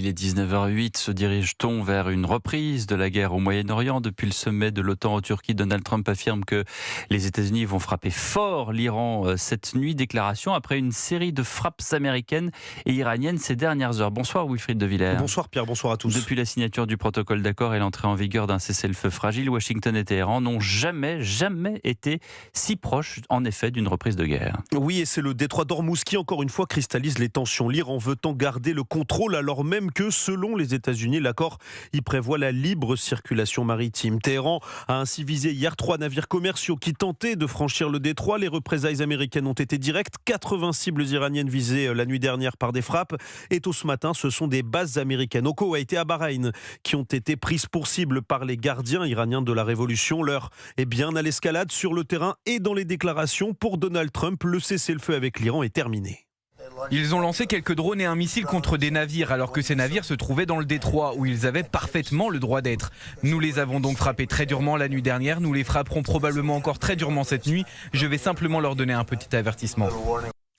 Il est 19h08, se dirige-t-on vers une reprise de la guerre au Moyen-Orient? Depuis le sommet de l'OTAN en Turquie, Donald Trump affirme que les États-Unis vont frapper fort l'Iran cette nuit. Déclaration après une série de frappes américaines et iraniennes ces dernières heures. Bonsoir Wilfried de Villers. Bonsoir Pierre, bonsoir à tous. Depuis la signature du protocole d'accord et l'entrée en vigueur d'un cessez-le-feu fragile, Washington et Téhéran n'ont jamais été si proches en effet d'une reprise de guerre. Oui, et c'est le détroit d'Ormuz qui encore une fois cristallise les tensions. L'Iran veut en garder le contrôle alors même que selon les États-Unis, l'accord y prévoit la libre circulation maritime. Téhéran a ainsi visé hier 3 navires commerciaux qui tentaient de franchir le détroit. Les représailles américaines ont été directes. 80 cibles iraniennes visées la nuit dernière par des frappes. Et tôt ce matin, ce sont des bases américaines au Koweït et à Bahreïn qui ont été prises pour cible par les gardiens iraniens de la révolution. L'heure est bien à l'escalade sur le terrain et dans les déclarations. Pour Donald Trump, le cessez-le-feu avec l'Iran est terminé. Ils ont lancé quelques drones et un missile contre des navires alors que ces navires se trouvaient dans le détroit où ils avaient parfaitement le droit d'être. Nous les avons donc frappés très durement la nuit dernière, nous les frapperons probablement encore très durement cette nuit. Je vais simplement leur donner un petit avertissement.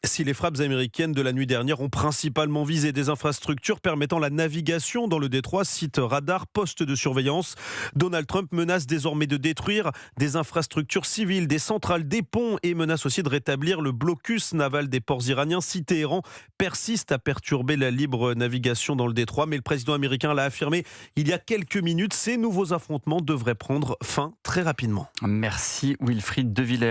Si les frappes américaines de la nuit dernière ont principalement visé des infrastructures permettant la navigation dans le détroit, sites radars, postes de surveillance, Donald Trump menace désormais de détruire des infrastructures civiles, des centrales, des ponts et menace aussi de rétablir le blocus naval des ports iraniens si Téhéran persiste à perturber la libre navigation dans le détroit. Mais le président américain l'a affirmé il y a quelques minutes, ces nouveaux affrontements devraient prendre fin très rapidement. Merci Wilfried de Villers.